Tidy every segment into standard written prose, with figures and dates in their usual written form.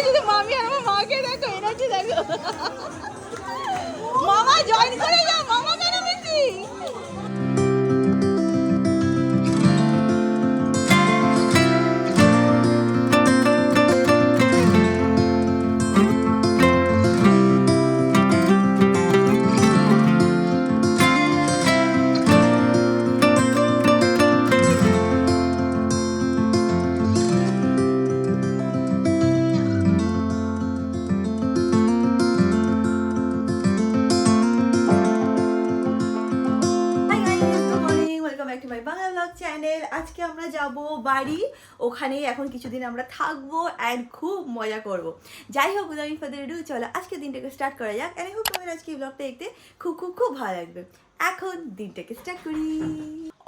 শুধু মামি আর আমার মাকে দেখো, এনার্জি দেখো। মামা জয়েন করে যাও, মামা কেন বেশি। আজকে আমরা যাব বাড়ি, ওখানে এখন কিছুদিন আমরা থাকবো এন্ড খুব মজা করব। যাই হোক, উইদাউট ফার্দার ডু চলো আজকে দিনটাকে স্টার্ট করা যাক। এন্ড হোপ তোমাদের আজকে এই ব্লগটা দেখতে খুব খুব খুব ভালো লাগবে। এখন দিনটাকে স্টার্ট করি।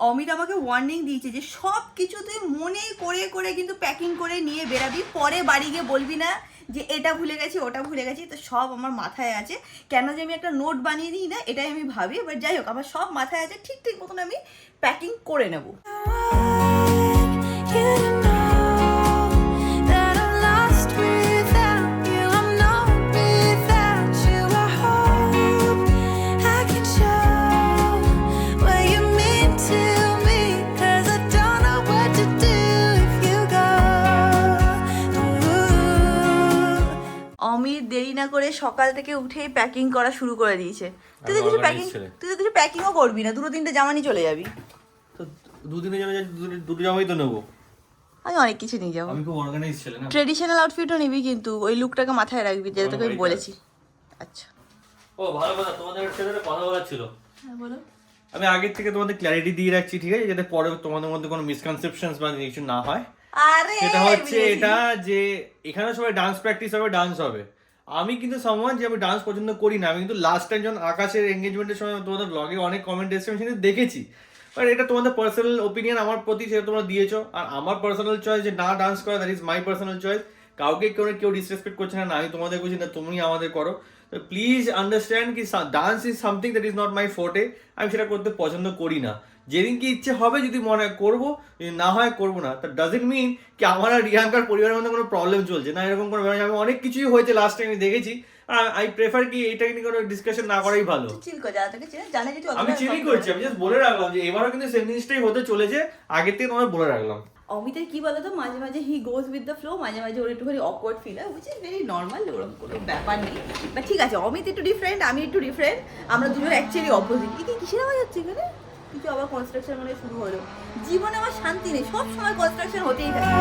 অমিত আমাকে ওয়ার্নিং দিয়েছে যে সব কিছু তুই মনে করে করে কিন্তু প্যাকিং করে নিয়ে বেরাবি, পরে বাড়ি গিয়ে বলবি না যে এটা ভুলে গেছি ওটা ভুলে গেছি। তো সব আমার মাথায় আছে, কেন যে আমি একটা নোট বানিয়ে দিই না এটাই আমি ভাবি। এবার যাই হোক, আমার সব মাথায় আছে, ঠিক ঠিক মতন আমি প্যাকিং করে নেব। অমিত দেরি না করে সকাল থেকে উঠেই প্যাকিং করা শুরু করে দিয়েছে। তুই তো কিছু প্যাকিংও করবি না, দুটো তিনটে জামা নিয়ে চলে যাবি। তো দুদিনে যাবে, দুটো জামাই তো নেবো। আমি অনেক কিছু নিয়ে যাবো। আমি খুব অর্গানাইজ ছেলে না। ট্রেডিশনাল আউটফিটও নিবি, কিন্তু ওই লুকটাকে মাথায় রাখবি যেটা তোকে আমি বলেছি। আচ্ছা, ও ভালো কথা, তোমাদের সাথে কথা বলার ছিল। হ্যাঁ বলো। আমি আগের থেকে তোমাদের ক্ল্যারিটি দিয়ে রাখছি, ঠিক আছে, যাতে পরে তোমাদের মধ্যে কোনো মিসকনসেপশনস বা কিছু না হয়। আরে সেটা হচ্ছে এটা যে এখানে সবাই ডান্স প্র্যাকটিস হবে, ডান্স হবে। আমি কিন্তু সামওয়ান যে আমি ডান্স পছন্দ করি না। আমি কিন্তু লাস্ট টাইম যখন আকাশের এঙ্গেজমেন্টের সময় তোমাদের ব্লগে অনেক কমেন্ট এসেছে, আমি সেটা দেখেছি। বাট এটা তোমাদের পার্সোনাল ওপিনিয়ন আমার প্রতি, সেটা তোমরা দিয়েছো। আর আমার পার্সোনাল চয়েস যে না ডান্স করা, that is my personal choice. কাউকে কেউ ডিসরেসপেক্ট করছে না, আমি তোমাদের বলছি না তুমি আমাদের করো। তো প্লিজ আন্ডারস্ট্যান্ড কি dance is something that is not my forte. আমি সেটা করতে পছন্দ করি না। যেদিন কি ইচ্ছে হবে, যদি মনে হয় করবো, যদি না হয় করবো না। দ্যাট ডাজন্ট মিন কি আমার আর রিয়াঙ্কার পরিবারের মধ্যে কোনো প্রবলেম চলছে না, এরকম কোনো ব্যাপার। আমি অনেক কিছুই হয়েছে লাস্ট টাইম আমি দেখেছি। আই প্রেফার কি এটা নিয়ে কোনো ডিসকাশন না করাই ভালো। চিল কর, যারা তোকে চেনে জানে যে তুই আমি চিলই করছি, আমি জাস্ট বলে রাখলাম যে এবারও কিন্তু সেম জিনিসটাই হতে চলেছে, আগের থেকে তোমার বলে রাখলাম। অমিতের কি বলতো, মাঝে মাঝে হি গোজ উইথ দ্য ফ্লো, মাঝে মাঝে ওর একটুখানি অকওয়ার্ড ফিল হয়, উইচ ইজ ভেরি নর্মাল, ওরকম কোনো ব্যাপার নেই। বাট ঠিক আছে, অমিত একটু ডিফারেন্ট, আমি একটু ডিফারেন্ট, আমরা দুজন অ্যাকচুয়ালি অপোজিট। কি কিসের আওয়াজ হচ্ছে এখানে? কিন্তু আবার কনস্ট্রাকশন মানে শুরু হলো। জীবনে আমার শান্তি নেই, সব সময় কনস্ট্রাকশন হতেই থাকে।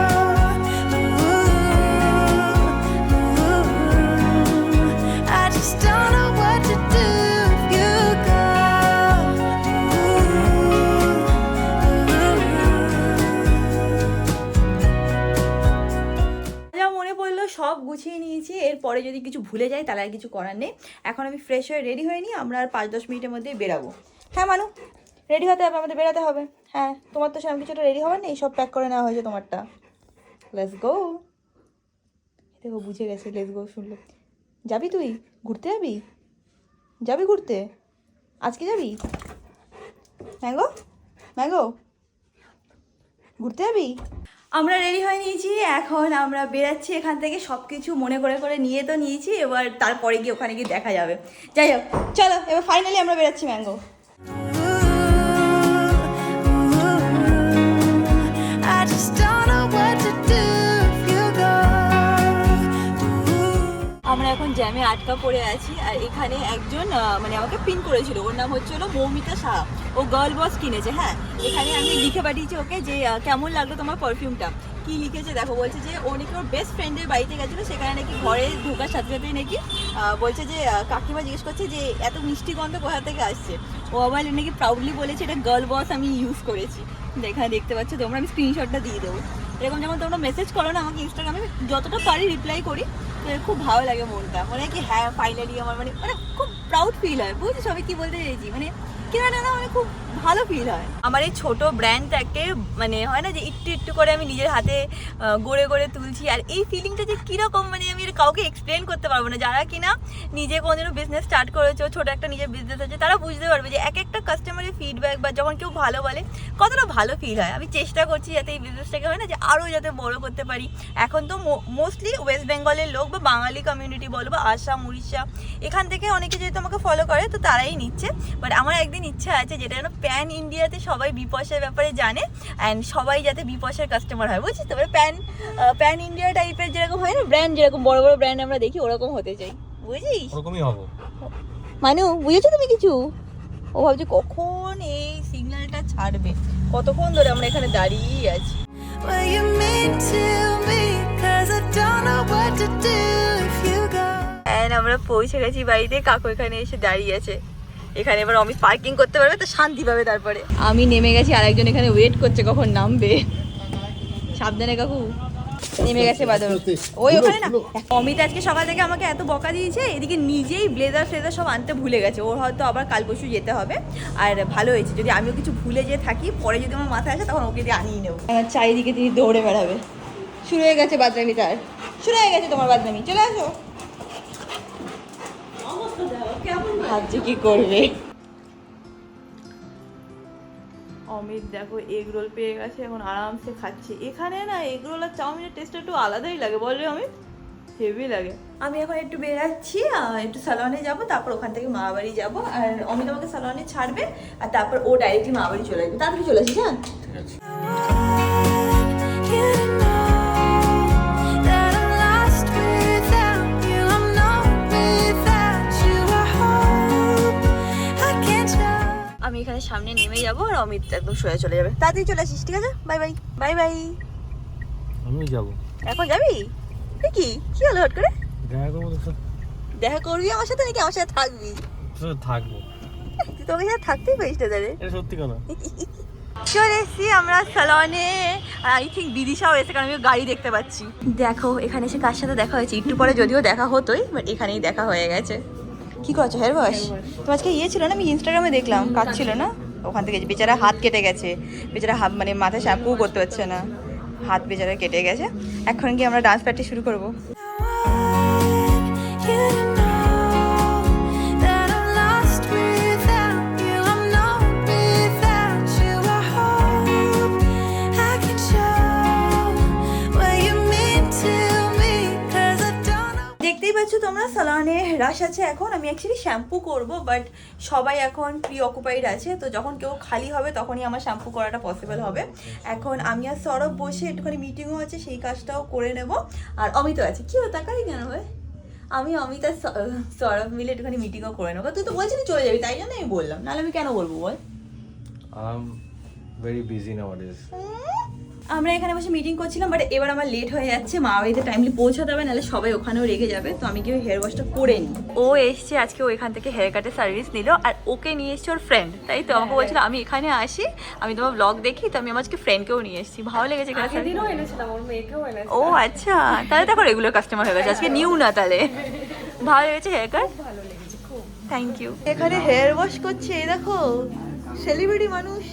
সব গুছিয়ে নিয়েছি, এরপরে যদি কিছু ভুলে যাই তাহলে আর কিছু করার নেই। এখন আমি ফ্রেশ হয়ে রেডি হয়ে নিই, আমরা আর 5-10 মিনিটের মধ্যে বেরাবো। হ্যাঁ মানু, রেডি হতে হবে, আমাদের বেরাতে হবে। হ্যাঁ, তোমার তো সেরকম কিছুটা রেডি হওয়ার নেই, সব প্যাক করে নেওয়া হয়েছে তোমারটা। Let's go. দেখো বুঝে গেছে, লেটস গো শুনলো। যাবি তুই ঘুরতে? যাবি ঘুরতে? আজকে যাবি? ম্যাঙ্গো ম্যাঙ্গো ঘুরতে যাবি? আমরা রেডি হয়ে নিয়েছি, এখন আমরা বেরাচ্ছি এখান থেকে। সব কিছু মনে করে করে নিয়ে তো নিয়েছি, এবার তারপরে গিয়ে ওখানে গিয়ে দেখা যাবে। যাই হোক চলো, এবার ফাইনালি আমরা বেরাচ্ছি ম্যাঙ্গো। আমরা এখন জ্যামে আটকা পড়ে আছি, আর এখানে একজন মানে আমাকে পিন করেছিল, ওর নাম হচ্ছিল মৌমিতা শাহ, ও গার্ল বস কিনেছে। হ্যাঁ, এখানে আমি লিখে পাঠিয়েছি ওকে যে কেমন লাগলো তোমার পারফিউমটা। কি লিখেছে দেখো, বলছে যে ও নাকি ওর বেস্ট ফ্রেন্ডের বাড়িতে গেছিলো, সেখানে নাকি ঘরে ঢোকার সাথে সাথেই নাকি বলছে যে কাকিমা জিজ্ঞেস করছে যে এত মিষ্টি গন্ধ কোথা থেকে আসছে। ও আবার নাকি প্রাউডলি বলেছে এটা গার্ল বস আমি ইউজ করেছি। এখানে দেখতে পাচ্ছ তোমরা, আমি স্ক্রিনশটটা দিয়ে দেবো। এরকম যেমন তোমরা মেসেজ করো না আমাকে ইনস্টাগ্রামে, যতটা পারি রিপ্লাই করি। খুব ভালো লাগে মনটা, মনে কি হ্যাঁ ফাইনালি আমার মানে খুব প্রাউড ফিল হয়। বুঝলি সবাই কি বলতে চাইছি, মানে কেন না মানে খুব ভালো ফিল হয়। আমার এই ছোট ব্র্যান্ডটাকে মানে হয় না যে একটু একটু করে আমি নিজের হাতে গড়ে গড়ে তুলছি, আর এই ফিলিংটা যে কীরকম মানে আমি কাউকে এক্সপ্লেন করতে পারবো না। যারা কিনা নিজে কোনোদিনও বিজনেস স্টার্ট করেছো, ছোটো একটা নিজের বিজনেস আছে, তারা বুঝতে পারবে যে এক একটা কাস্টমারের ফিডব্যাক বা যখন কেউ ভালো বলে কতটা ভালো ফিল হয়। আমি চেষ্টা করছি যাতে এই বিজনেসটাকে হয় না যে আরও যাতে বড় করতে পারি। এখন তো মোস্টলি ওয়েস্ট বেঙ্গলের লোক বা বাঙালি কমিউনিটি বলো বা আসাম উড়িষ্যা এখান থেকে অনেকে যেহেতু আমাকে ফলো করে তো তারাই নিচ্ছে। বাট আমার একদিন ইচ্ছা আছে যেটা যেন প্যান ইন্ডিয়াতে সবাই বিপসার ব্যাপারে জানে অ্যান্ড সবাই যাতে বিপসার কাস্টমার হয়, বুঝছিস? তারপরে প্যান ইন্ডিয়া টাইপের যেরকম হয় না ব্র্যান্ড, যেরকম বড় বড় ব্র্যান্ড আমরা দেখি ওরকম হতে চাই, বুঝিস? ওরকমই হবো। মানু বুঝেছো তুমি কিছু? ও ভাবছে কখন এই সিগন্যালটা ছাড়বে, কতক্ষণ ধরে আমরা এখানে দাঁড়িয়ে আছি। আমরা পৌঁছে গেছি বাড়িতে, কাকু এখানে এসে দাঁড়িয়ে আছে। এখানে এবার অমিত পার্কিং করতে পারবে তো শান্তি পাবে। তারপরে আমি নেমে গেছি, আরেকজন এখানে ওয়েট করছে কখন নামবে। সাবধানে কাকু, নেমে গেছে বাদল ওই ওখানে না। অমিত আজকে সকাল থেকে আমাকে এত বকা দিয়েছে, এদিকে নিজেই ব্লেজার ফ্লেজার সব আনতে ভুলে গেছে। ওর হয়তো আবার কাল পরশু যেতে হবে। আর ভালো হয়েছে, যদি আমিও কিছু ভুলে যেয়ে থাকি পরে যদি আমার মাথায় আসে তখন ওকে দিয়ে আনিয়ে নেবো। চারিদিকে তিনি দৌড়ে বেড়াবে। শুরু হয়ে গেছে বাদরামি, তার শুরু হয়ে গেছে তোমার বাদরামি। চলে আসো, ভাবছি কি করবে। অমিত দেখো এগ রোল পেয়ে গেছে, এখন আরামসে খাচ্ছে। এখানে না এগ রোল আর চাউমিনের টেস্ট একটু আলাদাই লাগে, বল রে অমিত, হেভি লাগে। আমি এখন একটু বেরাচ্ছি, একটু সালোয়ানে যাব, তারপর ওখান থেকে মা বাড়ি যাবো। আর অমিত আমাকে সালোয়ানে ছাড়বে আর তারপর ও ডাইরেক্টলি মা বাড়ি চলে আসবে। তাড়াতাড়ি চলে আসিস। হ্যাঁ ঠিক আছে। আমি এখানে সামনে নেমে যাবো আর অমিত একদম সোজা চলে যাবে। তাড়াতাড়ি চলে আসিস, ঠিক আছে? Bye bye. Bye bye. আমি যাব। এখন যাবি? কি কি হলো হট করে? দেখা করবো তো। দেখা করবি আমার সাথে নাকি আমার সাথে থাকবি? থাকবো। তুই তোকে সাথে থাকতেই পারিস না তাহলে। এটা সত্যি কথা। চলে এসছি আমরা সালোয়ানে। আই থিঙ্ক বিদিশাও এসে, কারণ আমি গাড়ি দেখতে পাচ্ছি। দেখো এখানে এসে কার সাথে দেখা হয়েছে, একটু পরে যদিও দেখা হতোই, বাট এখানেই দেখা হয়ে গেছে। কি করছো? Hair wash? তো আজকে ইয়ে ছিল না, আমি ইনস্টাগ্রামে দেখলাম কাজ ছিল না, ওখান থেকে বেচারা হাত কেটে গেছে। বেচারা হাত মানে মাথায় শ্যাম্পু করতে পারছে না, হাত বেচারা কেটে গেছে। এখন কি আমরা ডান্স প্র্যাকটিস শুরু করবো। তোমরা সালোয়ানে রাশ আছে এখন। আমি অ্যাকচুয়ালি শ্যাম্পু করব, বাট সবাই এখন প্রি অকুপাইড আছে, তো যখন কেউ খালি হবে তখনই আমার শ্যাম্পু করাটা পসিবল হবে। এখন আমি আর সৌরভ বসে একটুখানি মিটিংও আছে, সেই কাজটাও করে নেব। আর অমিতও আছে। কি হতো তাকাই কেন হয়, আমি অমিত আর সৌরভ মিলে একটুখানি মিটিংও করে নেবো। তুই তো বলছিলি চলে যাবি, তাই জন্য আমি বললাম, নাহলে আমি কেন বলবো বল। Very busy নাওয়াডেজ। আমরা এখানে বসে মিটিং করছিলাম, বাট এবার আমার লেট হয়ে যাচ্ছে, মা বাড়িতে টাইমলি পৌঁছাতে হবে, নাহলে সবাই ওখানেও রেগে যাবে। তো আমি কি হেয়ার ওয়াশটা করে নিই। ও এসছে আজকে, ও এখান থেকে হেয়ার কাটের সার্ভিস নিল, আর ওকে নিয়ে এসছে ওর ফ্রেন্ড, তাই তো? আমাকে বলছিল আমি এখানে আসি, আমি তোমার ব্লগ দেখি, তো আমি আমার আজকে ফ্রেন্ডকেও নিয়ে এসেছি। ভালো লেগেছে এখানে। ও আচ্ছা, তাহলে দেখো রেগুলার কাস্টমার হয়ে গেছে, আজকে নিউ না তাহলে। ভালো লেগেছে হেয়ার কাট? Thank you. এখানে হেয়ার ওয়াশ করছে, এই দেখো সেলিব্রিটি মানুষ,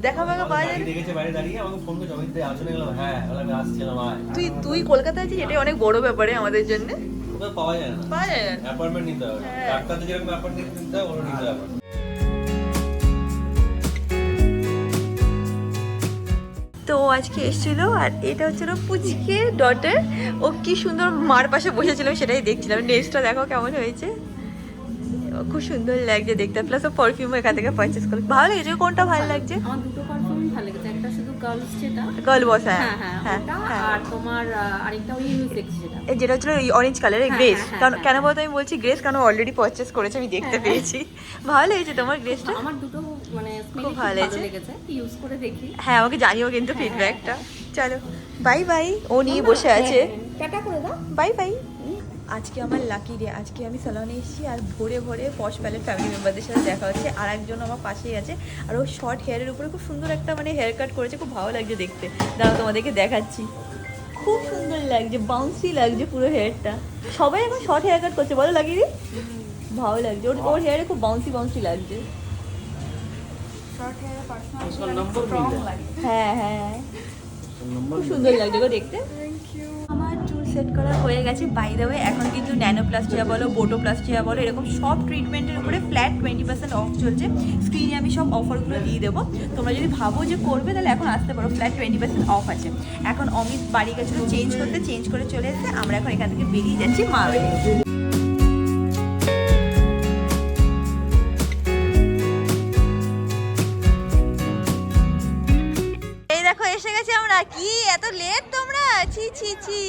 দেখা পাওয়া পাওয়া যায়। দেখেছে বাইরে দাঁড়িয়ে আমাকে ফোন করে জমিতে আসলে গেল। হ্যাঁ আমি আসছিলাম। তুই কলকাতায় আছিস, এটাই অনেক বড় ব্যাপারে আমাদের জন্য। ওটা পাওয়া যায় না, পাওয়া যায় না, অ্যাপয়েন্টমেন্ট নিতে হবে। ডাক্তারদের যেরকম অ্যাপয়েন্টমেন্ট নিতে হয় ওটা নিতে হবে। তো আজকে এসেছিল, আর এটা হচ্ছিল পুচকে ডটার। ও কি সুন্দর মার পাশে বসেছিলাম, সেটাই দেখছিলাম। নেক্সটটা দেখো কেমন হয়েছে, খুব সুন্দর লাগছে দেখতে। প্লাস ও পারফিউম এখান থেকে পারচেস করে। ভালো লেগেছে? কোনটা ভালো লাগছে? আমার দুটো পারফিউম ভালো লেগেছে, একটা শুধু গার্লস যেটা গার্ল বস। হ্যাঁ হ্যাঁ ওটা, আর তোমার আরেকটা ওই ইউনিসেক্স যেটা হচ্ছিল অরেঞ্জ কালারের গ্রেস। কেন বলতো আমি বলছি গ্রেস, কারণ অলরেডি পারচেস করেছে, আমি দেখতে পেয়েছি। ভালো লেগেছে তোমার গ্রেসটা? আমার দুটো মানে খুব ভালো লেগেছে, ইউজ করে দেখি। হ্যাঁ আমাকে জানিও কিন্তু ফিডব্যাকটা। চলো বাই বাই, ও নিয়ে বসে আছে। টাটা করে দাও, বাই বাই। আজকে আমার লাকি ডে, আজকে আমি সালোনে এসেছি, আর ভোরে ভোরে পশ প্যালেট ফ্যামিলি মেম্বারদের সাথে দেখা হচ্ছে। আর একজন আমার পাশেই আছে, আর ও শর্ট হেয়ারের উপরে খুব সুন্দর একটা মানে হেয়ার কাট করেছে, খুব ভালো লাগছে দেখতে। দাঁড়াও তোমাদেরকে দেখাচ্ছি, খুব সুন্দর লাগছে, বাউন্সি লাগছে পুরো হেয়ারটা। সবাই এখন শর্ট হেয়ার কাট করছে, ভালো লাগিয়ে ভালো লাগছে। ওর হেয়ারে খুব বাউন্সি বাউন্সি লাগছে। হ্যাঁ হ্যাঁ খুব সুন্দর লাগছে গো দেখতে। আমার চুল সেট করা হয়ে গেছে। বাই দ্য ওয়ে এখন কিন্তু ন্যানোপ্লাস্টিয়া বলো, বোটোপ্লাস্টিয়া বলো, এরকম সব ট্রিটমেন্টের উপরে ফ্ল্যাট 20% অফ চলছে। স্ক্রিনে আমি সব অফারগুলো দিয়ে দেবো। তোমরা যদি ভাবো যে করবে তাহলে এখন আসতে পারো, ফ্ল্যাট 20% অফ আছে। এখন অমিত বাড়ি গেছিলো চেঞ্জ করতে, চেঞ্জ করে চলে এসেছে। আমরা এখন এখান থেকে বেরিয়ে যাচ্ছি মা বাড়ি। এই দেখো এসে গেছি আমরা। কি এত লেট তোমরা? ছি ছি ছি।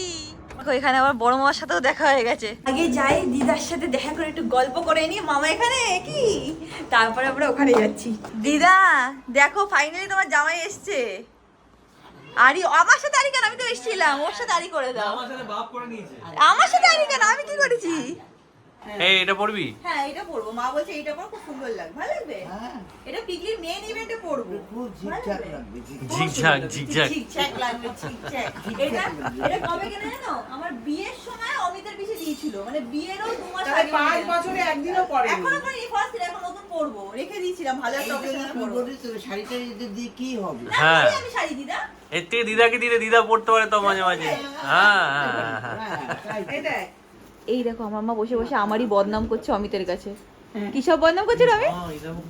দেখো এখানে আবার বড় মামার সাথেও দেখা হয়ে গেছে। আগে যাই দিদার সাথে দেখা করে একটু গল্প করে নি। মামা এখানে কি, তারপরে আমরা ওখানে যাচ্ছি। দিদা দেখো ফাইনালি তোমার জামাই এসছে। আরে আমার সাথে আরি কেন? আমি তো এসেছিলাম। ওর সাথে আরি করে দাও। আমার সাথে বাপ করে নিয়েছে। আমার সাথে আরি কেন? আমি কি করেছি? এই এটা পড়বি? হ্যাঁ এটা পরবো। মা বলছে এইটা পর খুব সুন্দর লাগবে। ভালো লাগবে? এটা পিকলির মেইন ইভেন্টে পরবো। খুব ঝিকঝাক লাগবে। ঝিকঝাক ঝিকঝাক ঝিকঝাক লাগবে। ঝিকঝাক। এটা কবে কেন জানো? আমার বিয়ের সময় অমিতের পিছে দিয়েছিল। মানে বিয়েরও 2 মাস আগে। 5 বছরে একদিনও পরে। এখনো পরে ফার্স্ট দিন এখন নতুন পরবো। রেখে দিয়েছিলাম ভালো একটা অকেশনে পরবো। শাড়িটা যদি দিয়ে কি হবে? হ্যাঁ আমি শাড়ি দিদা। এর থেকে দিদাকে দিলে দিদা পড়তে পারে তো মাঝে মাঝে। হ্যাঁ এটাই এই দেখো আমার মা বসে বসে আমারই বদনাম করছে অমিতের কাছে। কি সব বদনাম করছে রবি?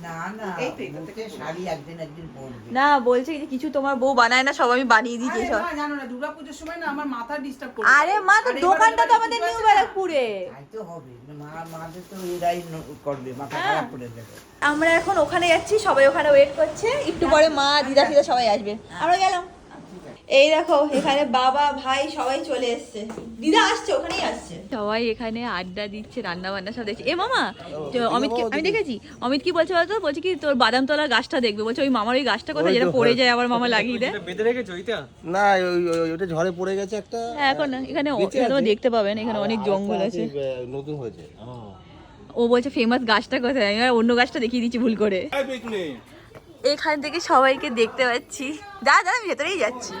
না না এই তো এটা থেকে শাড়ি একদিন পরবে। না বলছে যে কিছু তোমার বউ বানায় না, সব আমি বানিয়ে দিয়েছি সব। আরে জানো না দুর্গাপূজার সময় না আমার মাথা ডিস্টার্ব করে। আরে মা তো দোকানটা তো আমাদের নিউ ব্যারাকপুরে। তাই তো হবে। মাদের তো এরাই করবে, মাথা খারাপ করে দেবে। আমরা এখন ওখানে যাচ্ছি, সবাই ওখানে ওয়েট করছে। একটু পরে মা দিদা ফিদা সবাই আসবে। আমরা গেলাম। এই দেখো এখানে বাবা ভাই সবাই চলে এসছে। দিদা আসছে, ওখানেই আসছে। সবাই এখানে আড্ডা দিচ্ছে, রান্না বান্না সব দেখছে। এ মামা অমিত কি আমি দেখেছি, অমিত কি বলছে বলতো? বলছে কি তোর বাদাম তলার গাছটা দেখবে। বলছে ওই মামার ওই গাছটা কোথায়, যেটা পড়ে যায় আবার মামা লাগিয়ে দেয়। বেঁধে রেখেছো ওইটা? না ওইটা ঝড়ে পড়ে গেছে একটা। হ্যাঁ এখন এখানে তোমরা দেখতে পাবেন এখানে অনেক জঙ্গল আছে। নতুন হয়েছে। ও বলছে ফেমাস গাছটা কোথায়, আমি আর অন্য গাছটা দেখিয়ে দিচ্ছি ভুল করে। এখান থেকে সবাইকে দেখতে পাচ্ছি। দাদা আমি ভেতরেই যাচ্ছি।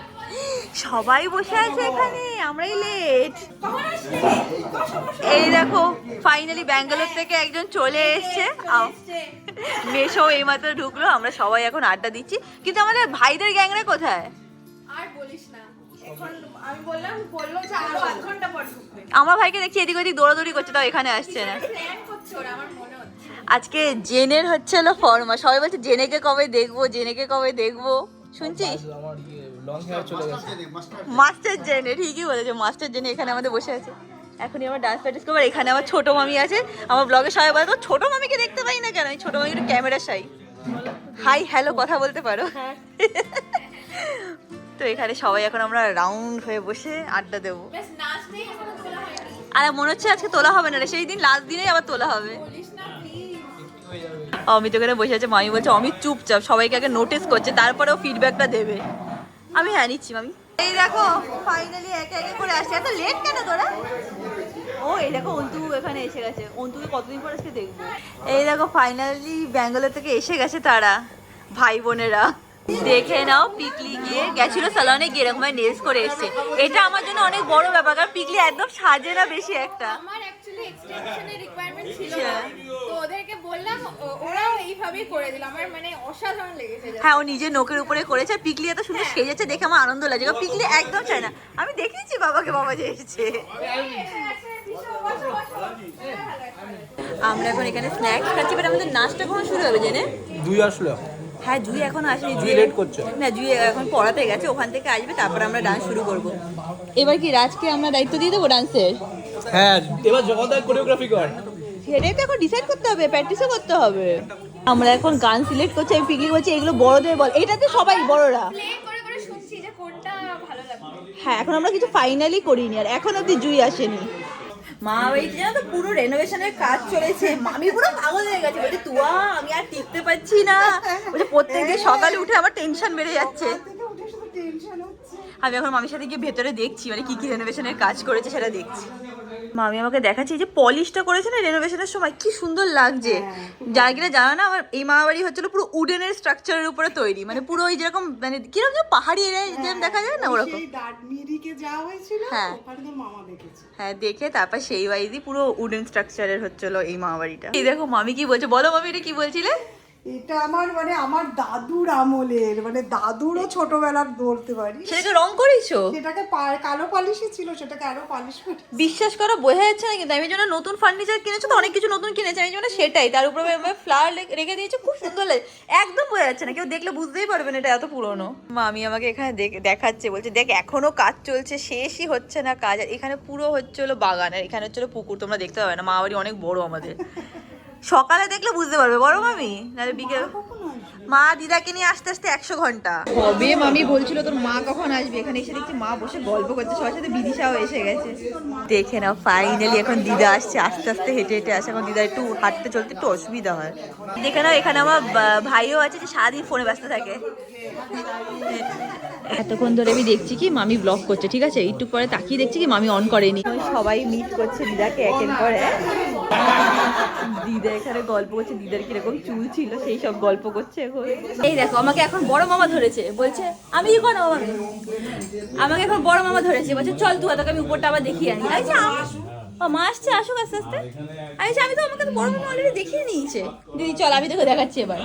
সবাই বসে আছে এখানে, আমরাই লেট। এই দেখো ফাইনালি ব্যাঙ্গালোর থেকে একজন চলে এসছে। মেশো এইমাত্র ঢুকলো। আমরা সবাই এখন আড্ডা দিচ্ছি, কিন্তু আমাদের ভাইদের গ্যাংরা কোথায়? আর বলিস না, এখন আমি বললো যে আরো 1 ঘন্টা পর ঢুকবে। আমার ভাইকে দেখছি এদিক ওদিক দৌড়াদৌড়ি করছে, তাও এখানে আসছে না। প্ল্যান করছে ওরা, আমার মনে হচ্ছে। আজকে জেনের হচ্ছে হলো ফর্মা। সবাই বলছে জেনেকে কবে দেখবো, জেনেকে কবে দেখবো। শুনছিস? আমার লং হেয়ার চলে গেছে। মাস্টার জেনে ঠিকই বলেছে। মাস্টার জেনে এখানে আমাদের বসে আছে। এখনই আমার ডান্স প্র্যাকটিস করবো। এখানে আমার ছোট মামি আছে। আমার ব্লগে সবাই বলতো ছোট মামিকে দেখতে পাই না কেন? আমি ছোট মামি একটু ক্যামেরা শাই। হাই হ্যালো কথা বলতে পারো। তো এখানে সবাই এখন আমরা রাউন্ড হয়ে বসে আড্ডা দেবো। ব্যাস নাচতেই এখনো তোলা হয়নি। আর মনে হচ্ছে আজকে তোলা হবে না রে, সেই দিন লাস্ট দিনেই আবার তোলা হবে। বলিস না প্লিজ। অমিত ওখানে বসে আছে। মামি বলছে অমিত চুপচাপ, সবাইকে আগে নোটিস করছে, তারপরেও ফিডব্যাকটা দেবে। আমি হ্যাঁ নিচ্ছি মামি। এই দেখো ফাইনালি একে একে করে আসছে। এত লেট কেন তোরা? ও এই দেখো অন্তু এখানে এসে গেছে। অন্তুকে কতদিন পর আজকে দেখবো। এই দেখো ফাইনালি ব্যাঙ্গালোর থেকে এসে গেছে তারা, ভাই বোনেরা। দেখে নাও পিকলি গিয়ে গেছিল সালনে গিয়ে এরকম নেলস করে এসছে। এটা আমার জন্য অনেক বড় ব্যাপার, কারণ পিকলি একদম সাজে না বেশি একটা। আমার অ্যাকচুয়ালি এক্সটেনশনের রিকোয়ারমেন্ট ছিল না, তো ওদেরকে বললাম, ওরাও এইভাবেই করে দিল। আমার মানে অসাধারণ লেগেছে। হ্যাঁ ও নিজের নোকের উপরে করেছে। আর পিকলি এত সুন্দর সেজেছে দেখে আমার আনন্দ লাগছে, কারণ পিকলি একদম চায় না। আমি দেখিয়েছি বাবাকে, বাবা যে এসেছে। আমরা এখন এখানে স্ন্যাক্স খাচ্ছি, বাট আমাদের নাচটা কখন শুরু হবে জেনে? দুই আসলো। হ্যাঁ জুই এখন আসেনি। জুই লেট করছে। না জুই এখন পড়াতে গেছে, ওখান থেকে আসবে তারপর আমরা ডান্স শুরু করব। এবার কি রাজকে আমরা দায়িত্ব দিয়ে দেবো ডান্সের? হ্যাঁ এবার জগদার কোরিওগ্রাফি কর। সেটাই তো এখন ডিসাইড করতে হবে, প্র্যাকটিসও করতে হবে। আমরা এখন গান সিলেক্ট করছি। আমি পিকলি বলছি এগুলো বড়দের বল, এটাতে সবাই বড়রা। প্লে করে করে শুনছি যে কোনটা ভালো লাগবে। হ্যাঁ এখন আমরা কিছু ফাইনালি করিনি, আর এখন অব্দি জুই আসেনি। মা বাড়িতে জানো তো পুরো রেনোভেশনের কাজ চলেছে। মামি পুরো পাগল হয়ে গেছে, বলছে তুয়া আমি আর টিকতে পারছি না। বলছে প্রত্যেকদিন সকালে উঠে আমার টেনশন বেড়ে যাচ্ছে। আমি এখন মামির সাথে গিয়ে ভেতরে দেখছি, মানে কি কি রেনোভেশনের কাজ করেছে সেটা দেখছি। মামি আমাকে দেখাচ্ছে যে পলিশটা করেছে না রেনোভেশনের সময়, কি সুন্দর লাগছে। যারা কিনা জানো না, আমার এই মামা বাড়ি হচ্ছিল পুরো উডেনের স্ট্রাকচারের উপরে তৈরি, মানে পুরো ওই যেরকম মানে কিরকম যেন পাহাড়ি এরিয়ায় যেরকম দেখা যায় না ওরকম। মিরিকে যাওয়া হয়েছিল, হ্যাঁ। ওখানে তো মামা দেখেছে। হ্যাঁ দেখে তারপর সেই বাড়ি পুরো উডেন স্ট্রাকচারের হচ্ছিল এই মামা বাড়িটা। এই দেখো মামি কি বলছে, বলো মামি এটা কি বলছিলে? এটা আমার মানে আমার দাদুর আমলের, মানে দাদুরও ছোটবেলার বলতে পারি। সেটাকে রং করিয়েছো? সেটাকে কালো পালিশই ছিল, সেটাকে আরো পালিশ করে। বিশ্বাস করো বোঝা যাচ্ছে না, কিন্তু আমি যেন নতুন ফার্নিচার কিনেছো তো, অনেক কিছু নতুন কিনেছি আমি যেন, সেটাই তার উপরে ফ্লাওয়ার রেখে দিয়েছে, খুব সুন্দর লাগে, একদম বোঝা যাচ্ছে না, কেউ দেখলে বুঝতেই পারবে না এটা এত পুরনো। মামি আমাকে এখানে দেখাচ্ছে, বলছে দেখ এখনো কাজ চলছে, শেষই হচ্ছে না কাজ। আর এখানে পুরো হচ্ছে হলো বাগান, আর এখানে হচ্ছে হলো পুকুর, তোমরা দেখতে পাবে না, মা বাড়ি অনেক বড় আমাদের। সকালে দেখলে বুঝতে পারবে বড় মামি, নাহলে বিকেল। মা দিদাকে নিয়ে আস্তে আস্তে 100 ঘন্টা হবে। মামি বলছিল তোর মা কখন আসবে, এখানে এসে দেখছি মা বসে গল্প করছে সবার সাথে, বিদিশাও এসে গেছে। দেখে নাও ফাইনালি এখন দিদা আসছে, আস্তে আস্তে হেঁটে হেঁটে আসে, এখন দিদা একটু হাঁটতে চলতে একটু অসুবিধা হয়। দেখে নাও এখানে আমার ভাইও আছে যে সারাদিন ফোনে ব্যস্ত থাকে। এতক্ষণ ধরে আমি দেখছি কি মামি ব্লগ করছে, ঠিক আছে, একটু পরে তাকিয়ে দেখছি কি মামি অন করেনি। সবাই মিট করছে দিদাকে একের পর এক। দিদা এখানে গল্প করছে, দিদার কিরকম চুল ছিল সেই সব গল্প করছে এখন। এই দেখো আমাকে এখন বড় মামা ধরেছে, বলছে আমি কি করবো, আমাকে এখন বড় মামা ধরেছে, বলছে চল তুই, তোকে আমি উপরটা আবার দেখিয়ে আনি। মা আসছে, আসুক আস্তে আস্তে। আমি তো আমাকে তো বড় মামা অলরেডি দেখিয়ে নিয়েছে। দিদি চল আমি তোকে দেখাচ্ছি এবার।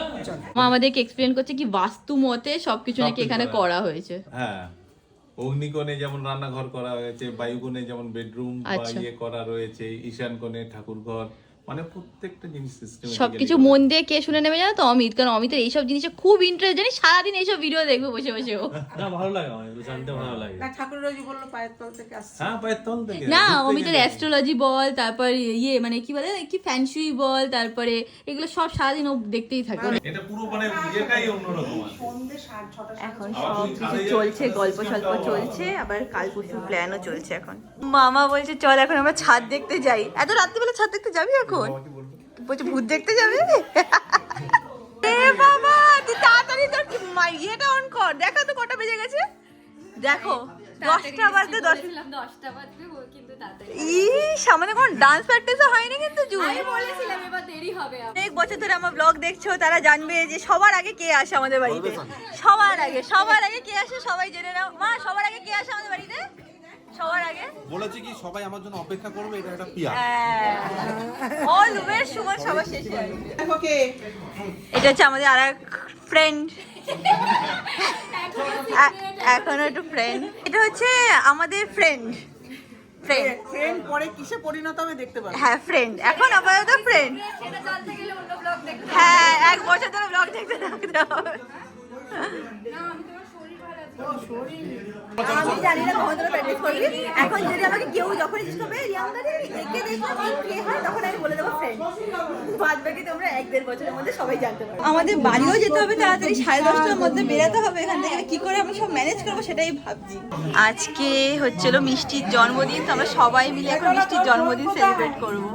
মা আমাদেরকে এক্সপ্লেন করছে কি বাস্তু মতে সবকিছু নাকি এখানে করা হয়েছে। হ্যাঁ, অগ্নিকোণে যেমন রান্নাঘর করা হয়েছে, বায়ুকোণে যেমন বেডরুম বা ইয়ে করা রয়েছে, ঈশান কোণে ঠাকুর ঘর, মানে প্রত্যেকটা জিনিস সিস্টেম। সবকিছু মন দিয়ে কে শুনে নেবে জানো তো? অমিত, কারণ অমিতের এইসব জিনিসে খুব ইন্টারেস্ট, জানি সারাদিন এইসব ভিডিও দেখবে বসে বসে ও। না ভালো লাগে, আমার জানতে ভালো লাগে। না ঠাকুরের ওই যে বললো পায়ের তল থেকে আসছে। হ্যাঁ, পায়ের তল থেকে। না অমিতের অ্যাস্ট্রোলজি বল, তারপর ইয়ে মানে কি বলে কি ফ্যানসুই বল, তারপরে এগুলো সব সারাদিন ও দেখতেই থাকে। এটা পুরো মানে ইয়েটাই অন্যরকম আছে। এখন সব কিছু চলছে, গল্প সল্প চলছে, আবার কাল পরশুর প্ল্যানও চলছে। এখন মামা বলছে চল এখন আমরা ছাদ দেখতে যাই। এত রাত্রিবেলা ছাদ দেখতে যাবি এখন? বলছে ভূত দেখতে যাবি? এ বাবা তুই তাড়াতাড়ি তোর ইয়েটা অন কর, দেখো তো কটা বেজে গেছে, দেখো 10টা বাজতে 10টা বাজবে কিন্তু তাড়াতাড়ি। সামনে কোনো ডান্স প্র্যাকটিসও হয়নি কিন্তু আমি বলেছিলাম এবার দেরি হবে। অনেক বছর ধরে আমার ব্লগ দেখছো, তারা জানবে যে সবার আগে কে আসে আমাদের বাড়িতে। সবার আগে কে আসে সবাই জেনে নাও। মা সবার আগে কে আসে আমাদের বাড়িতে? সবার আগে বলেছে কি সবাই আমার জন্য অপেক্ষা করবে, এটা একটা পিয়া। অলওয়েজ সময় সবার শেষে আসবে। ওকে, এটা হচ্ছে আমাদের আরেক ফ্রেন্ড, এখনো একটু ফ্রেন্ড। এটা হচ্ছে আমাদের ফ্রেন্ড পরে কিসে পরিণত হবে দেখতে পাবো। হ্যাঁ ফ্রেন্ড, এখন আপাতত ফ্রেন্ড। সেটা জানতে গেলে অন্য ব্লগ দেখতে হ্যাঁ 1 বছর ধরে ব্লগ দেখতে থাকতে হবে। আমি জানি না কখন তোরা প্র্যাকটিস করবি। এখন যদি আমাকে কেউ যখন জিজ্ঞেস করবে রিয়ামদাদি একে দেখলাম কে হয়, তখন আমি বলে দেবো ফ্রেন্ড। বাদ বাকি তোমরা 1-1.5 বছরের মধ্যে সবাই জানতে পারবে। আমাদের বাড়িও যেতে হবে তাড়াতাড়ি, 10:30টার মধ্যে বেরোতে হবে এখান থেকে। কি করে আমরা সব ম্যানেজ করবো সেটাই ভাবছি। আজকে হচ্ছিল মিষ্টির জন্মদিন, তো আমরা সবাই মিলে এখন মিষ্টির জন্মদিন সেলিব্রেট করবো।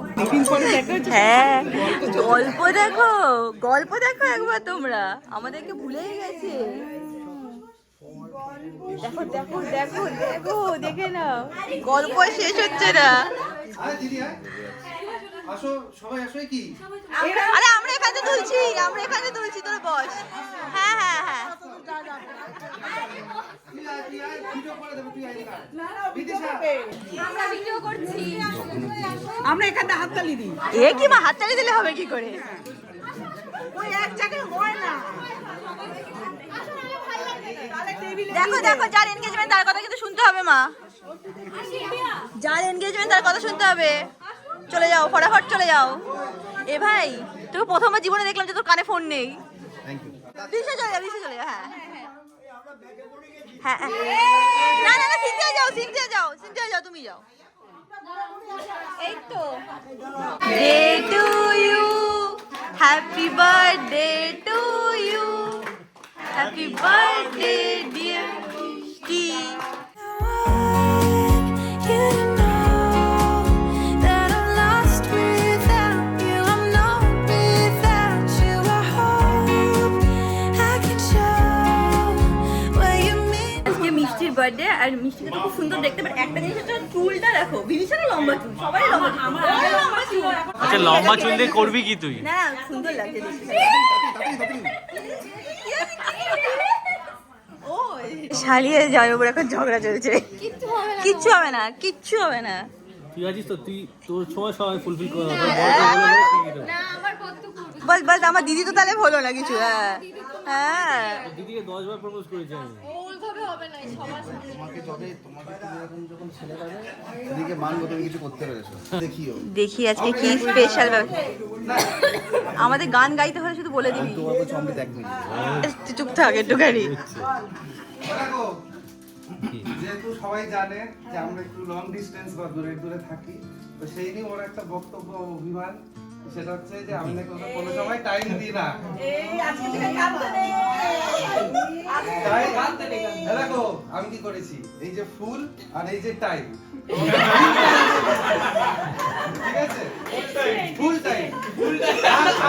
হ্যাঁ গল্প দেখো একবার তোমরা, আমাদেরকে ভুলেই গেছে। দেখো দেখো দেখো দেখো দেখে নাও, গল্প শেষ হচ্ছে না। আসো সবাই, আসো। কি আরে আমরা এখানে তুলছি, তোরা বস। হ্যাঁ হ্যাঁ হ্যাঁ আমরা ভিডিও করছি। আমরা এখানে হাততালি দিই। এ কি মা, হাততালি দিলে হবে কি করে? ওই এক জায়গায় হয় না। দেখো দেখো, যার এনগেজমেন্ট তার কথা কিন্তু শুনতে হবে মা, যার এনগেজমেন্ট তার কথা শুনতে হবে। চলে যাও, ফটাফট চলে যাও। এ ভাই তোকে প্রথমবার জীবনে দেখলাম যে তোর কানে ফোন নেই। বিশে চলে যাও, হ্যাঁ হ্যাঁ না না না, সিনথিয়া যাও, তুমি যাও। এই তো day to you, happy birthday to you, happy birthday dear Mishti. মিষ্টির বার্থডে, আর মিষ্টিকে তো খুব সুন্দর দেখতে, বাট একটা জিনিস হচ্ছে চুলটা দেখো, বিভীষণের লম্বা চুল, সবাই লম্বা চুল। আচ্ছা লম্বা চুল দিয়ে করবি কি তুই? না সুন্দর লাগছে দেখতে। শালিয়ে যাওয়ার উপর এখন ঝগড়া চলছে। কিচ্ছু হবে না। তুই আছিস তো, তুই তোর সময় সবাই ফুলফিল করে না আমার কত বল বল আমার দিদি তো তাহলে হলো না কিছু। হ্যাঁ হ্যাঁ দিদিকে 10 বার প্রপোজ করেছি আমি। ওইভাবে হবে না সবার সামনে। তোমাকে তুমি এরকম যখন ছেলে পাবে সেদিকে মানবো তুমি কিছু করতে পেরেছো, দেখিও। দেখি আজকে কি স্পেশাল আমাদের গান গাইতে হলে শুধু বলে দিবি। তোমার কাছে অমৃত 1 মিনিট তুই চুপ থাক একটুখানি। দেখো, যেহেতু সবাই জানে যে আমরা একটু লং ডিস্টেন্স বা দূরে দূরে থাকি, তো সেই নিয়ে ওর একটা বক্তব্য অভিমান, সেটা হচ্ছে যে আমি নাকি ওকে কোনো সময় টাইম দিই না। তাই দেখো আমি কি করেছি, এই যে ফুল আর এই যে টাইম, ঠিক আছে, ফুল টাইম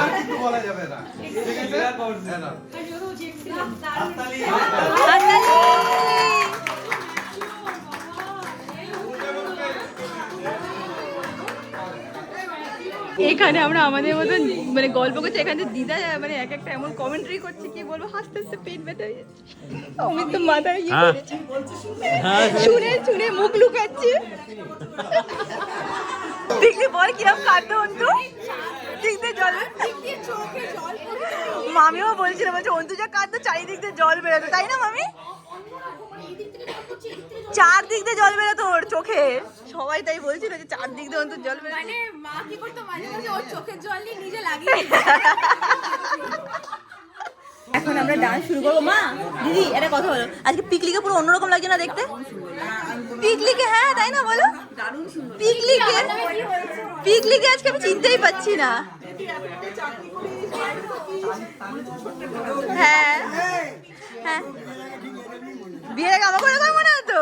আর কিছু বলা যাবে না, ঠিক আছে। হ্যাঁ, না। এখানে আমরা আমাদের মতন মানে গল্প করছি, এখানে দিদা মানে এক একটা এমন কমেন্ট্রি করছে কি বলবো, হাসতে হাসতে পেট ব্যথা হয়ে যাচ্ছে। অমিত তো মাথায় ইয়ে করেছে, শুনে শুনে মুখ লুকাচ্ছে। দেখলি বল কিরম কাঁদতো অন্তু, দিক দিয়ে জল, মামিও বলছিল, বলছে অন্তু যা কাঁদতো চারিদিক দিয়ে জল বেরোতো, তাই না মামি? চারদিক দিয়ে জল বেরোতো ওর চোখে, সবাই তাই বলছিল যে চারদিক দিয়ে অন্তু জল বেরোতো। মানে মা কি করতো মাঝে মাঝে ওর চোখের জল নিয়ে নিজে লাগিয়ে এখন আমরা ডান্স শুরু করবো। মা দিদি একটা কথা বলো, আজকে পিকলিকে পুরো অন্যরকম লাগছে না দেখতে? পিকলিকে, হ্যাঁ তাই না বলো, পিকলিকে পিকলিকে আজকে আমি চিনতেই পাচ্ছি না। হ্যাঁ হ্যাঁ বিয়ের আগে আমাকে এরকম মনে হতো,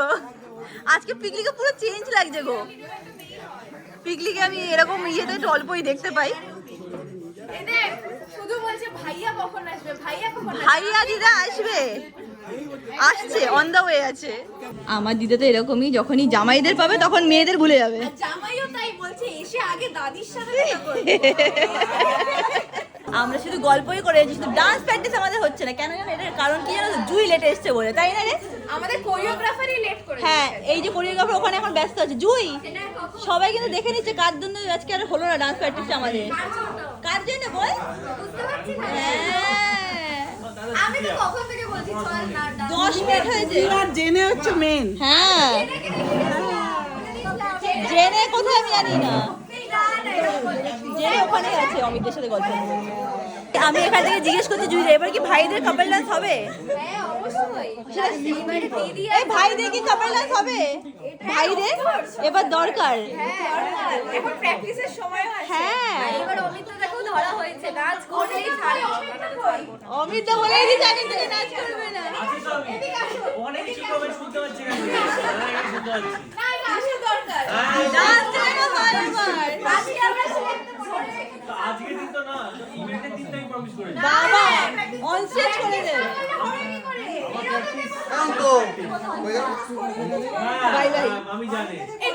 আজকে পিকলিকে পুরো চেঞ্জ লাগছে গো। পিকলিকে আমি এরকম ইয়েতে অল্পই দেখতে পাই। শুধু বলছে ভাইয়া কখন আসবে, ভাইয়া কখন আসবে? ভাইয়া দিদা আসবে, আসছে, অন দা ওয়ে আছে। আমার দিদা তো এরকমই, যখনই জামাইদের পাবে তখন মেয়েদের ভুলে যাবে। আর জামাইও তাই বলছে, এসে আগে দাদির সাথে দেখা করবে। আমরা শুধু গল্পই করে যাচ্ছি, শুধু ডান্স প্র্যাকটিস আমাদের হচ্ছে না। কেন জানো এটার কারণ কি জানো? জুই লেটে এসছে বলে, তাই না রে? আমাদের কোরিওগ্রাফারই লেট করে হ্যাঁ এই যে কোরিওগ্রাফার ওখানে এখন ব্যস্ত আছে জুই, সবাই কিন্তু দেখে নিচ্ছে কার জন্য আজকে আর হলো না ডান্স প্র্যাকটিস আমাদের। কার জন্য বল? বুঝতে পারছি না। হ্যাঁ আমি তো কখন থেকে বলছি চল না 10 মিনিট হয়েছে। জেনে হচ্ছে মেন। হ্যাঁ জেনে কোথায় আমি জানি না, জেনে ওখানেই আছে অমিতের সাথে গল্প। আমি এখান থেকে জিজ্ঞেস করছি জুই এবার কি ভাইদের কাপল ডান্স হবে? হ্যাঁ অবশ্যই। এবারে দিদি এই ভাইদের কি কাপল ডান্স হবে? ভাইদের এবার দরকার। হ্যাঁ এখন প্র্যাকটিসের সময় আছে। হ্যাঁ এবার অমিতদাকেও ধরা হয়েছে, নাচ করলেই ছাড়বো, অমিত তো বলেই দি জানি তুমি নাচ করবে না। অনেক কিছু কমেন্ট শুনতে পাচ্ছি না, শুনতে পাচ্ছি। না আসা দরকার। ডান্স কেন হয় এবার? আজকে আমরা select করে রেখেছি। আজকে দিন তো না, ইভেন্টের দিন আমি প্রমিস করেছি। বাবা অন স্টেজ করে দেবে। Bye bye. আমি জানি এই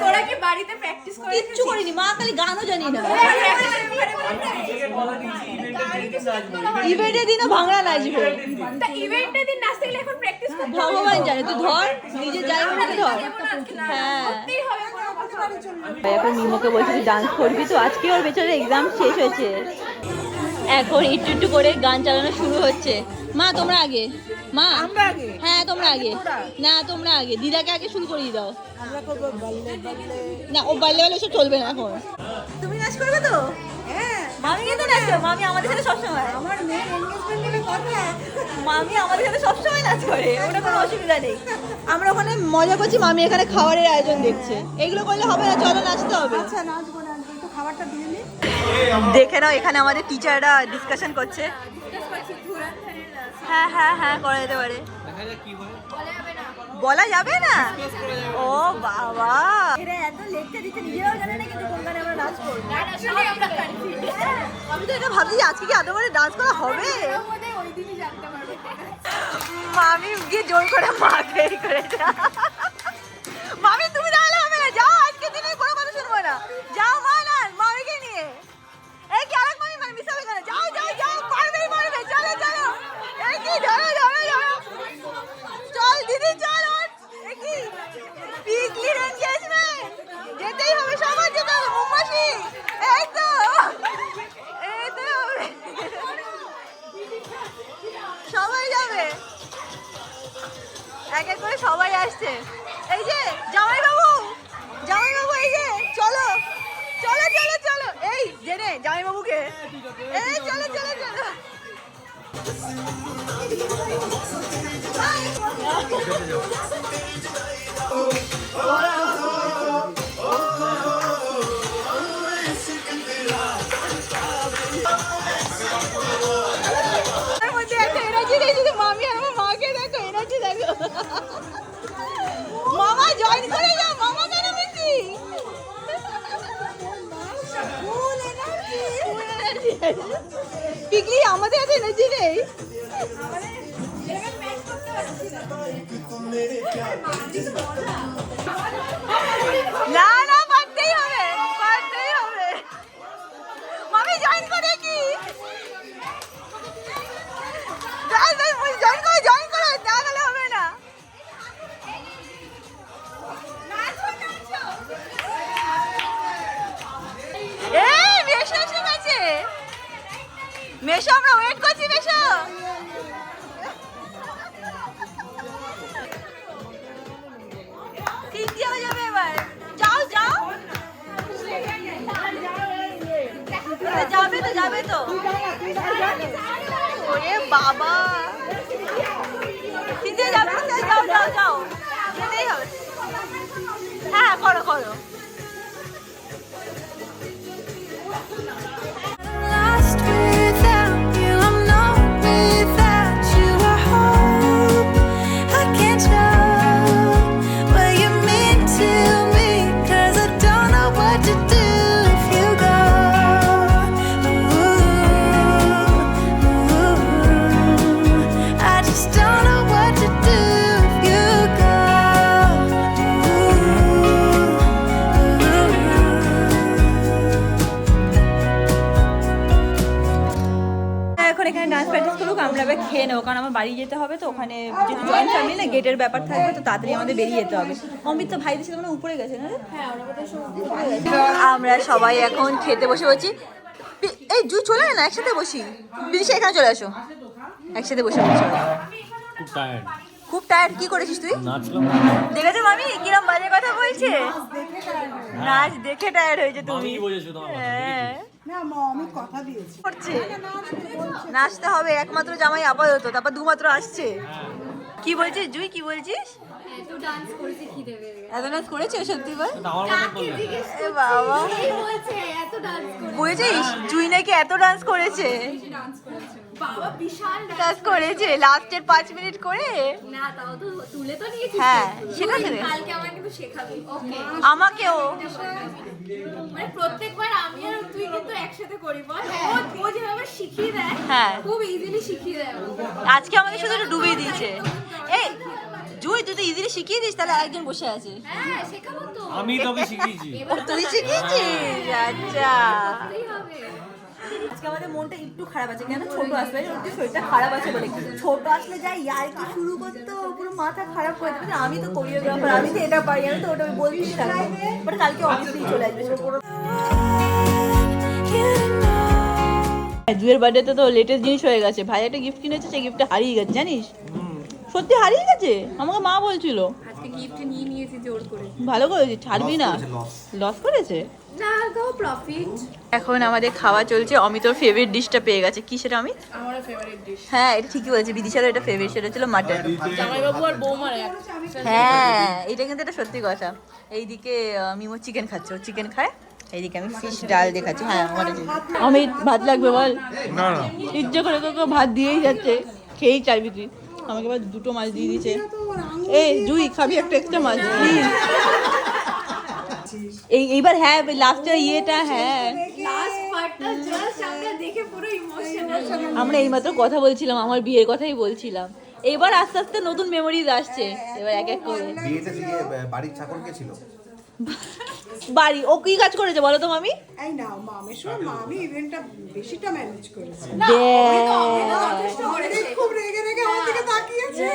তোরা কি বাড়িতে প্র্যাকটিস করে কিচ্ছু করিনি মা, খালি গানও জানি না। থেকে বলা দিয়েছি ইভেন্টের দিন আসবো। ইভেন্টের দিনও ভাঙড়া নাচবো, তা ইভেন্টের দিন নাচতে গেলে এখন প্র্যাকটিস করতে হবে। ভগবান জানে, তুই ধর নিজে যাই বলে ধর। হ্যাঁ করতেই হবে কোনো কথা। এখন মিমোকে বলছি তুই ডান্স করবি তো, আজকে ওর বেচারে এক্সাম শেষ হয়েছে, এখন একটু একটু করে গান চালানো শুরু হচ্ছে। মা তোমরা আগে, মা আমরা আগে? হ্যাঁ তোমরা আগে, না তোমরা আগে, দিদাকে আগে শুরু করিয়ে দাও। আমরা করবো বললে বললে। না ও বাল্যে বাল্যে সব চলবে না এখন। তুমি নাচ করবে তো? হ্যাঁ মামি কিন্তু নাচ করে, মামি আমাদের সাথে সবসময়, আমার মেয়ের এনগেজমেন্টের কথা। মামি আমাদের সাথে সবসময় নাচ করে, ওটা কোনো অসুবিধা নেই। আমরা ওখানে মজা করছি, মামি এখানে খাবারের আয়োজন দেখছে। এগুলো করলে হবে না, চলো নাচতে হবে। আচ্ছা নাচবো নাচবো, একটু খাবারটা দিয়ে নি। দেখে নাও এখানে আমাদের টিচাররা ডিসকাশন করছে। হ্যাঁ হ্যাঁ হ্যাঁ করা যেতে পারে, বলা যাবে না। ও বাবা এরা এত লেকচার দিচ্ছে, নিজেরাও জানে না কিন্তু কোন গানে আমরা নাচ করবো। আসলে আমরা কনফিউজ। আমি তো এটা ভাবছি যে আজকে কি আদৌ করে ডান্স করা হবে। আমাদের ওই দিনই জানতে পারবে। মামি গিয়ে জোর করে মাকে এই করেছে। মামি তুমি তাহলে হবে না, যাও আজকে দিনে কোনো কথা শুনবো না, যাও মা না মামিকে নিয়ে। এই কি আরেক মামি মানে মিস হবে কেন? যাও যাও যাও, পারবেই পারবে, চলো চলো। এই কি ধরো ধরো ধরো, চল দিদি চল। এই কি পিকলির এনগেজমেন্ট, যেতেই জেনে জামাইবাবুকে এই চলো চলো চলো মামি আর আমার মাকে দেখো এনার্জি দেখো মামা জয়েন করে যাও মামা কেন বেশি পিকলি আমাদের এত এনার্জি নেই না না পারতেই হবে পারতেই হবে মামি জয়েন করে কি জয়েন করো না হলে হবে না এই মেশো এসে গেছে মেশো আমরা ওয়েট করছি মেশো তিনটে হয়ে যাবে এবার যাও যাও যাবে তো ওরে বাবা তিনটে যাবে যাও যাও যাও যেতেই হবে হ্যাঁ করো করো Lost without you, I'm not without you. I hope I can show what you mean to me, 'cause I don't know what to do if you go. Ooh, I just don't know what to do if you go. এখন এখানে dance practice করুক আমরা এবার খেয়ে নেবো কারণ আমার বাড়ি যেতে হবে তো ওখানে যেহেতু জয়েন্ট ফ্যামিলি না গেটের ব্যাপার থাকবে তো তাড়াতাড়ি আমাদের বেরিয়ে যেতে হবে অমিত তো ভাইদের সাথে মানে উপরে গেছে না রে? আমরা সবাই এখন খেতে বসে বলছি এই জুই চলে না একসাথে বসি বিদিশা এখানে চলে আসো একসাথে বসে বলছি খুব টায়ার্ড কি করেছিস তুই দেখেছো মামি কিরম বাজে কথা বলছে নাচ দেখে টায়ার্ড হয়েছে তুমি হ্যাঁ না মা আমি কথা দিয়েছি করছে নাচতে হবে একমাত্র জামাই আপাতত তারপর দুমাত্র আসছে কি বলছিস জুই কি বলছিস এত ডান্স করেছে খিদে পেয়ে গেছে এত নাচ করেছে সত্যি বল জিজ্ঞেস এ বাবা এই বলছে এত ডান্স করে বুঝেছিস জুই নাকি এত ডান্স করেছে ডান্স করেছে বাবা বিশাল ডান্স করেছে লাস্টের 5 মিনিট করে না তাও তো তুলে তো নিয়েছিস হ্যাঁ সেটা তুই ছেড়ে কালকে আমাকে কিন্তু শেখাবি ওকে আমাকেও মানে প্রত্যেকবার আমি আর তুই কিন্তু একসাথে করি বল ও যেভাবে শিখিয়ে দেয় হ্যাঁ। খুব ইজিলি শিখিয়ে দেয় ও। আজকে আমাদের শুধু একটু ডুবিয়ে দিয়েছে এই জুই তুই তো ইজিলি শিখিয়ে দিস তাহলে আরেকজন বসে আছে হ্যাঁ শেখাবো তো আমি তোকে শিখিয়েছি ও তুই শিখিয়েছিস আচ্ছা এই হবে আজকে আমাদের মনটা একটু খারাপ আছে কেন ছোট আসবে একটু শরীরটা খারাপ আছে বলে ছোট আসলে যাই আর কি শুরু করতো পুরো মাথা খারাপ করে দেবে আমি তো কোরিওগ্রাফার আমি তো এটা পারি আমি তো ওটা বলতেই থাকবো বাট কালকে অবশ্যই চলে আসবে জুয়ের বার্থডেতে তো লেটেস্ট জিনিস হয়ে গেছে ভাই একটা গিফট কিনেছে সেই গিফটটা হারিয়ে গেছে জানিস সত্যি হারিয়ে গেছে আমাকে মা বলছিল আজকে গিফট নিয়ে নিয়েছি জোর করে ভালো করেছি ছাড়বি না লস করেছে না গো প্রফিট এখন আমাদের খাওয়া চলছে অমিতর ফেভারিট ডিশটা পেয়ে গেছে কি সেটা অমিত আমারও ফেভারিট ডিশ হ্যাঁ এটা ঠিকই বলেছে বিদিশারও এটা ফেভারিট সেটা ছিল মাটন জামাইবাবু আর বৌমার এক হ্যাঁ এটা কিন্তু একটা সত্যি কথা এইদিকে মিমো চিকেন খাচ্ছে ও চিকেন খায় এইদিকে আমি ফিশ ডাল দিয়ে খাচ্ছি হ্যাঁ আমার অমিত ভাত লাগবে বল না না ইচ্ছে করে তোকে ভাত দিয়েই যাচ্ছে খেয়েই চাইবি তুই আমাকে এবার দুটো মাছ দিয়ে দিয়েছে এই জুই খাবি একটা এক্সট্রা মাছ প্লিজ এইবার হ্যাঁ লাস্টের ইয়েটা হ্যাঁ লাস্ট পার্টটা জাস্ট আমরা দেখে পুরো ইমোশনাল আমরা এইমাত্র কথা বলছিলাম আমার বিয়ের কথাই বলছিলাম এবার আস্তে আস্তে নতুন মেমোরিজ আসছে এবার এক এক করে বিয়েতে বাড়ির চাকর কে ছিল বাড়ি ও কি কাজ করেছে বলো তো মামি এই না মামের সময় মামি ইভেন্টটা বেশিটা ম্যানেজ করেছে খুব রেগে রেগে আমার দিকে তাকিয়েছে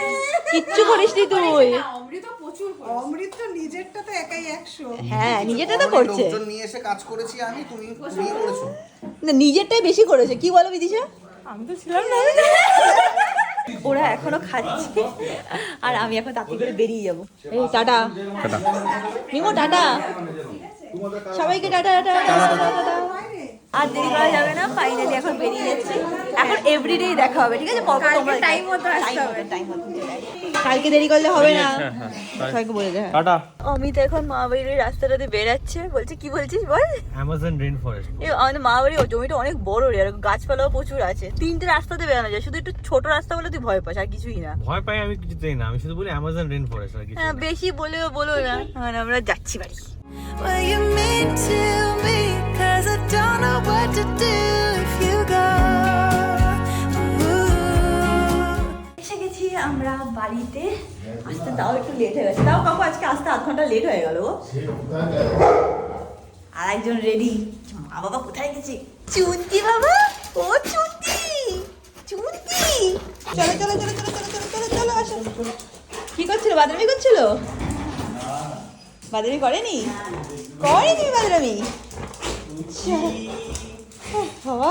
কিচ্ছু করিসনি তুই অমৃত প্রচুর অমৃত তো নিজেরটা তো একাই 100 হ্যাঁ নিজেরটা তো করছে লোকজন নিয়ে এসে কাজ করেছি আমি তুমি বিয়ে করেছো না নিজেরটাই বেশি করেছে কি বলো বিদিশা আমি তো ছিলাম না ওরা এখনো খাচ্ছে আর আমি এখন তাড়াতাড়ি করে বেরিয়ে যাবো এই টাটা মিমো টাটা সবাইকে টাটা টাটা টাটা টাটা আর দেরি করা যাবে না, ফাইনালি এখন বেরিয়ে যাচ্ছে। এখন এভরিডেই দেখা হবে, ঠিক আছে? পরপর তোমরা time মতো আসতে হবে। টাইম মতো কালকে দেরি করলে হবে না, হ্যাঁ, সবাইকে বলে দেয়। টাটা। অমিত এখন মা বাড়ির রাস্তাটাতে বেরাচ্ছে, বলছে কি বলছিস বল। Amazon rain forest. আমাদের মা বাড়ির জমিটা অনেক বড় রে, আর গাছপালাও প্রচুর আছে। 3টে রাস্তাতে বেরানো যায়, শুধু একটু ছোট রাস্তা বলে তুই ভয় পাস, আর কিছুই না। ভয় পাই আমি কিছুতেই না, আমি শুধু বলি অ্যামাজন রেইন ফরেস্ট আর কিছু হ্যাঁ, বেশি বলেও বলো না। এখন আমরা যাচ্ছি বাড়ি। Well, you mean to me, 'cause I don't know what to do if you go. Ooh. এসে গেছি আমরা বাড়িতে। আসতে তাও একটু লেট হয়ে গেছে, তাও কাকু আজকে আসতে আধ ঘন্টা লেট হয়ে গেল। আর একজন রেডি। মা বাবা কোথায় গেছে? চুন্তি বাবা, ও চুন্তি, চুন্তি, চলো চলো চলো চলো চলো চলো চলো চলো আসো। কি করছিল? বাদরামি করছিল? বাদরামি করেনি? করেনি তুমি বাদরামি? বাবা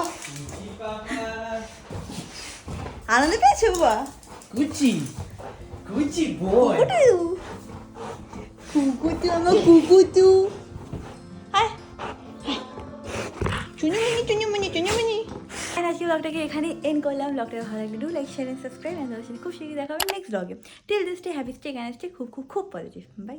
আনন্দ পেয়েছো বাবা? কুচি কুচি বয় কুকুতু, আমার কুকুতু। হায় চুনুমুনি চুনুমুনি চুনুমুনি। আজকে ব্লগটাকে এখানে এন্ড করলাম। ব্লগটা ভালো লাগলে do like share and subscribe. খুব শীঘ্রই দেখা হবে নেক্সট ব্লগে। Till this day happy stay can stay খুব খুব খুব পজিটিভ। বাই।